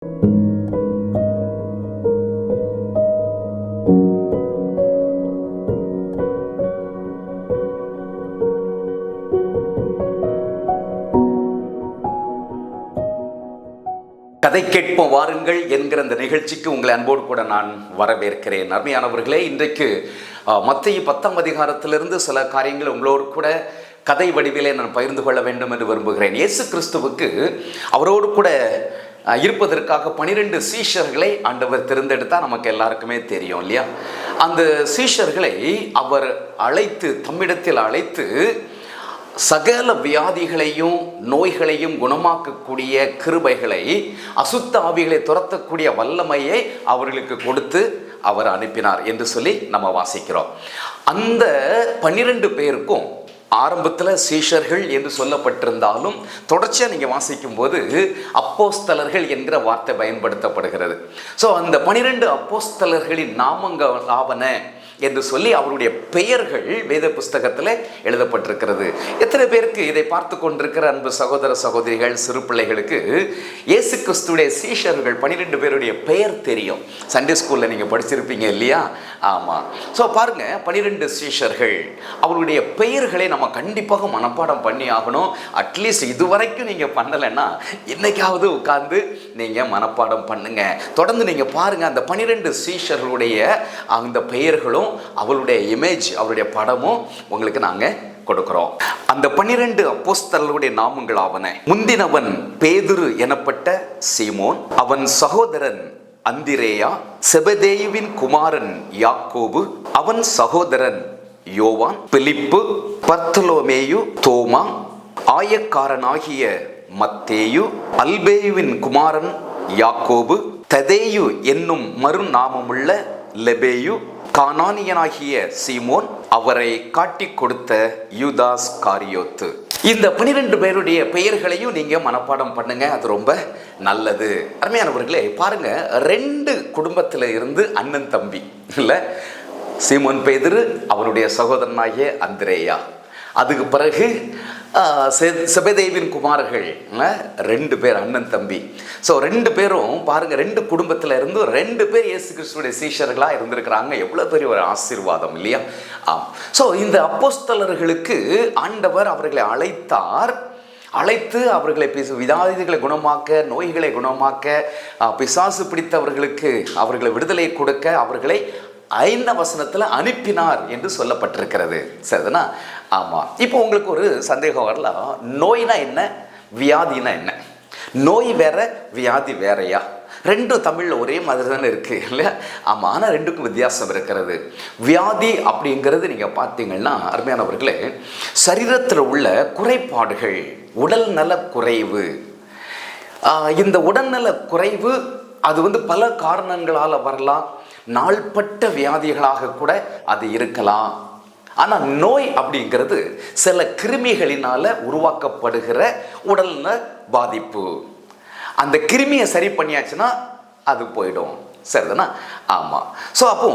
கதை கேட்போம் வாருங்கள் என்கிற அந்த நிகழ்ச்சிக்கு உங்களை அன்போடு கூட நான் வரவேற்கிறேன். அருமையானவர்களே, இன்றைக்கு மத்தேயு 10ஆம் அதிகாரத்திலிருந்து சில காரியங்கள் உங்களோடு கூட கதை வடிவிலே நான் பகிர்ந்து கொள்ள வேண்டும் என்று விரும்புகிறேன். இயேசு கிறிஸ்துவுக்கு அவரோடு கூட இருப்பதற்காக 12 சீஷர்களை ஆண்டவர் தேர்ந்தெடுத்தால் நமக்கு எல்லாருக்குமே தெரியும் இல்லையா? அந்த சீஷர்களை அவர் தம்மிடத்தில் அழைத்து சகல வியாதிகளையும் நோய்களையும் குணமாக்கக்கூடிய கிருபைகளை, அசுத்த ஆவிகளை துரத்தக்கூடிய வல்லமையை அவர்களுக்கு கொடுத்து அவர் அனுப்பினார் என்று சொல்லி நம்ம வாசிக்கிறோம். அந்த 12 பேருக்கும் ஆரம்பத்தில் சீஷர்கள் என்று சொல்லப்பட்டிருந்தாலும் தொடர்ச்சியாக நீங்கள் வாசிக்கும் போது அப்போஸ்தலர்கள் என்கிற வார்த்தை பயன்படுத்தப்படுகிறது. ஸோ அந்த 12 அப்போஸ்தலர்களின் நாமங்கள் ஆவன என்று சொல்லி அவருடைய பெயர்கள் வேத புஸ்தகத்தில் எழுதப்பட்டிருக்கிறது. எத்தனை பேருக்கு இதை பார்த்து கொண்டிருக்கிற அன்பு சகோதர சகோதரிகள், சிறு பிள்ளைகளுக்கு இயேசு கிறிஸ்துடைய சீஷர்கள் 12 பேருடைய பெயர் தெரியும்? சண்டே ஸ்கூலில் நீங்கள் படிச்சிருப்பீங்க இல்லையா? ஆமாம். ஸோ பாருங்கள், 12 சீஷர்கள் அவருடைய பெயர்களை நம்ம கண்டிப்பாக மனப்பாடம் பண்ணி ஆகணும். அட்லீஸ்ட் இதுவரைக்கும் நீங்கள் பண்ணலைன்னா இன்னைக்காவது உட்கார்ந்து நீங்கள் மனப்பாடம் பண்ணுங்க. தொடர்ந்து நீங்கள் பாருங்கள், அந்த 12 சீஷர்களுடைய அந்த பெயர்களும் அவளுடைய இமேஜ், அவருடைய படமும் உங்களுக்கு நாங்கள் கொடுக்கிறோம். அந்த 12 அப்போஸ்தலருடைய நாமங்கள் ஆவன: முந்தினவன் பேதுரு எனப்பட்ட சீமோன், அவன் சகோதரன் அந்திரேயா, செபதேயுவின் குமாரன் யாக்கோபு, அவன் சகோதரன் யோவான், பிலிப்பு, பர்த்தலோமேயு, தோமா, ஆயக்காரனாகிய மத்தேயு, அல்பேயுவின் குமாரன் யாக்கோபு, ததேயு என்னும் மறுநாமமுள்ள லெபேயு, கானானியனாகிய சீமோன், அவரை காட்டிக் கொடுத்த யூதாஸ் காரியோத்து. இந்த 12 பேருடைய பெயர்களையும் நீங்க மனப்பாடம் பண்ணுங்க, அது ரொம்ப நல்லது. அருமையானவர்களே, பாருங்க, 2 குடும்பத்தில் இருந்து அண்ணன் தம்பி இல்ல, சீமோன் பேதுரு, அவருடைய சகோதரனாகிய அந்திரேயா. அதுக்கு பிறகு செபதேவின் குமார்கள் 2 பேர் அண்ணன் தம்பி. ஸோ 2 பேரும் பாருங்க, 2 குடும்பத்தில் இருந்து 2 பேர் இயேசு கிறிஸ்துடைய சீஷர்களாக இருந்திருக்கிறாங்க. எவ்வளோ பெரிய ஒரு ஆசீர்வாதம் இல்லையா? ஸோ இந்த அப்போஸ்தலர்களுக்கு ஆண்டவர் அவர்களை அழைத்து அவர்களை வியாதிகளை குணமாக்க, நோய்களை குணமாக்க, பிசாசு பிடித்தவர்களுக்கு அவர்களை விடுதலை கொடுக்க அவர்களை 5ஆம் வசனத்தில் அனுப்பினார் என்று சொல்லப்பட்டிருக்கிறது. சரிதானா? ஆமாம். இப்போ உங்களுக்கு ஒரு சந்தேகம் வரலாம், நோய்னா என்ன, வியாதினா என்ன? நோய் வேற, வியாதி வேறையா? 2 தமிழில் ஒரே மாதிரி தானே இருக்குது இல்லையா? ஆமாம். ஆனால் 2க்கும் வித்தியாசம் இருக்கிறது. வியாதி அப்படிங்கிறது நீங்கள் பார்த்தீங்கன்னா அருமையானவர்களே, சரீரத்தில் உள்ள குறைபாடுகள், உடல் நல குறைவு. இந்த உடல்நல குறைவு அது பல காரணங்களால் வரலாம். நாள்பட்ட வியாதிகளாக கூட அது இருக்கலாம். ஆனால் நோய் அப்படிங்கிறது சில கிருமிகளினால உருவாக்கப்படுகிற உடல்நல பாதிப்பு. அந்த கிருமியை சரி பண்ணியாச்சுன்னா அது போயிடும். சரிதானா? ஆமாம். ஸோ அப்போ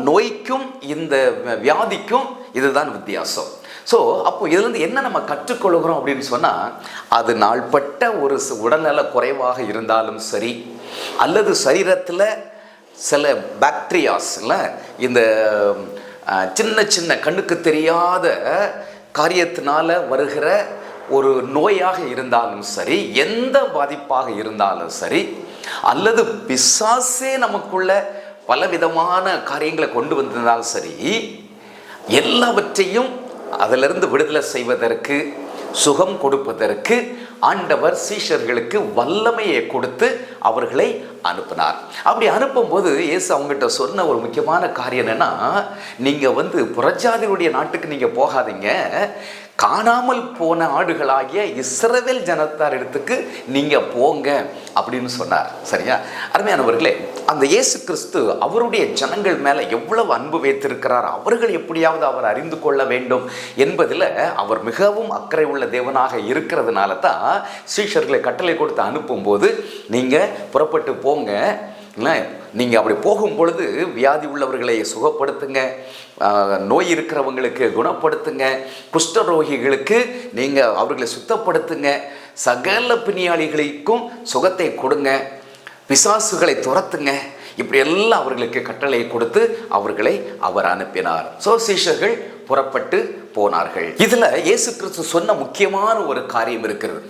நோய்க்கும் இந்த வியாதிக்கும் இதுதான் வித்தியாசம். ஸோ அப்போ இதுலேருந்து என்ன நம்ம கற்றுக்கொள்கிறோம் அப்படின்னு சொன்னால், அது நாள்பட்ட ஒரு உடல்நல குறைவாக இருந்தாலும் சரி, அல்லது சரீரத்தில் சில பாக்டீரியாஸ் இந்த சின்ன சின்ன கண்ணுக்கு தெரியாத காரியத்தினால வருகிற ஒரு நோயாக இருந்தாலும் சரி, எந்த பாதிப்பாக இருந்தாலும் சரி, அல்லது பிசாசே நமக்குள்ள பலவிதமான காரியங்களை கொண்டு வந்திருந்தாலும் சரி, எல்லாவற்றையும் அதிலிருந்து விடுதலை செய்வதற்கு, சுகம் கொடுப்பதற்கு ஆண்டவர் சீஷர்களுக்கு வல்லமையை கொடுத்து அவர்களை அனுப்பினார். அப்படி அனுப்பும்போது இயேசு அவங்ககிட்ட சொன்ன ஒரு முக்கியமான காரியம் என்னன்னா, நீங்கள் புறஜாதியுடைய நாட்டுக்கு நீங்கள் போகாதீங்க, காணாமல் போன ஆடுகளாகிய இஸ்ரவேல் ஜனத்தார் இடத்துக்கு நீங்கள் போங்க அப்படின்னு சொன்னார். சரியா? அருமையானவர்களே, அந்த இயேசு கிறிஸ்து அவருடைய ஜனங்கள் மேலே எவ்வளவு அன்பு வைத்திருக்கிறார், அவர்கள் எப்படியாவது அவர் அறிந்து கொள்ள வேண்டும் என்பதில் அவர் மிகவும் அக்கறை உள்ள தேவனாக இருக்கிறதுனால தான் சீஷர்களை கட்டளை கொடுத்து அனுப்பும்போது நீங்கள் புறப்பட்டு போங்க, நீங்கள் அப்படி போகும் பொழுது வியாதி உள்ளவர்களை சுகப்படுத்துங்க, நோய் இருக்கிறவங்களுக்கு குணப்படுத்துங்க, குஷ்டரோகிகளுக்கு நீங்கள் அவர்களை சுத்தப்படுத்துங்க, சகல பிணியாளிகளுக்கும் சுகத்தை கொடுங்க, பிசாசுகளை துரத்துங்க, இப்படி எல்லாம் அவர்களுக்கு கட்டளை கொடுத்து அவர்களை அவர் அனுப்பினார். சீஷர்கள் புறப்பட்டு போனார்கள். இதுல இயேசு கிறிஸ்து சொன்ன முக்கியமான ஒரு காரியம் இருக்கிறது.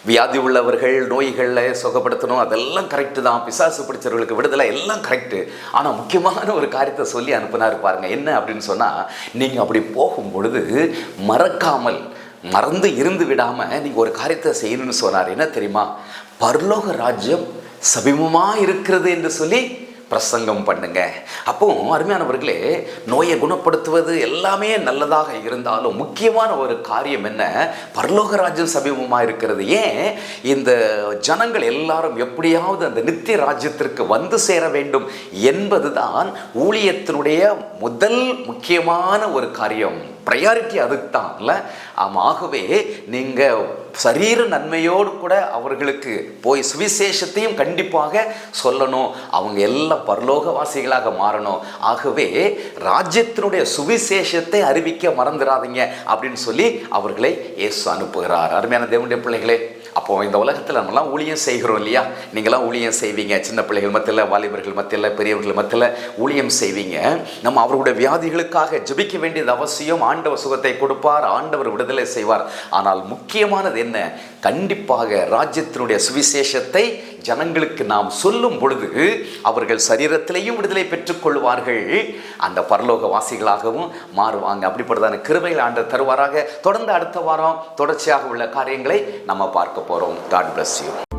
வியாதி உள்ளவர்கள் நோய்களில் சுகப்படுத்தணும், அதெல்லாம் கரெக்டு தான். பிசாசு பிடிச்சவர்களுக்கு விடுதலை எல்லாம் கரெக்டு. ஆனால் முக்கியமான ஒரு காரியத்தை சொல்லி அனுப்பினார் பாருங்க. என்ன அப்படின்னு சொன்னால், நீங்கள் அப்படி போகும் பொழுது மறந்து இருந்து விடாமல் நீங்கள் ஒரு காரியத்தை செய்யணும்னு சொன்னார். என்ன தெரியுமா? பரலோக ராஜ்யம் சமீபமாக இருக்கிறது என்று சொல்லி பிரசங்கம் பண்ணுங்க. அப்போ அருமையானவர்களே, நோயை குணப்படுத்துவது எல்லாமே நல்லதாக இருந்தாலும் முக்கியமான ஒரு காரியம் என்ன? பரலோக ராஜ்யம் சமீபமாக இருக்கிறது. ஏன் இந்த ஜனங்கள் எல்லாரும் எப்படியாவது அந்த நித்திய ராஜ்யத்திற்கு வந்து சேர வேண்டும் என்பதுதான் ஊழியத்தினுடைய முதல் முக்கியமான ஒரு காரியம். ப்ரையாரிட்டி அதுக்கு தான் இல்லை? ஆகவே நீங்கள் சரீர நன்மையோடு கூட அவர்களுக்கு போய் சுவிசேஷத்தையும் கண்டிப்பாக சொல்லணும். அவங்க எல்லாம் பரலோகவாசிகளாக மாறணும். ஆகவே ராஜ்யத்தினுடைய சுவிசேஷத்தை அறிவிக்க மறந்துடாதீங்க அப்படின்னு சொல்லி அவர்களை இயேசு அனுப்புகிறார். அருமையான தேவனுடைய பிள்ளைகளே, அப்போது இந்த உலகத்தில் நம்மலாம் ஊழியம் செய்கிறோம் இல்லையா? நீங்களாம் ஊழியம் செய்வீங்க. சின்ன பிள்ளைகள் மத்தியில், வாலிபர்கள் மத்தியில், பெரியவர்கள் மத்தியில் ஊழியம் செய்வீங்க. நம்ம அவர்களுடைய வியாதிகளுக்காக ஜெபிக்க வேண்டியது அவசியம். ஆண்டவர் சுகத்தை கொடுப்பார், ஆண்டவர் விடுதலை செய்வார். ஆனால் முக்கியமானது என்ன? கண்டிப்பாக ராஜ்யத்தினுடைய சுவிசேஷத்தை ஜனங்களுக்கு நாம் சொல்லும் பொழுது அவர்கள் சரீரத்திலேயும் விடுதலை பெற்றுக்கொள்வார்கள், அந்த பரலோக வாசிகளாகவும் மாறுவாங்க. அப்படிப்பட்டதான கிருபையில் ஆண்டவர் தருவாராக. தொடர்ந்து அடுத்த வாரம் தொடர்ச்சியாக உள்ள காரியங்களை நம்ம பார்க்க போகிறோம். God bless you.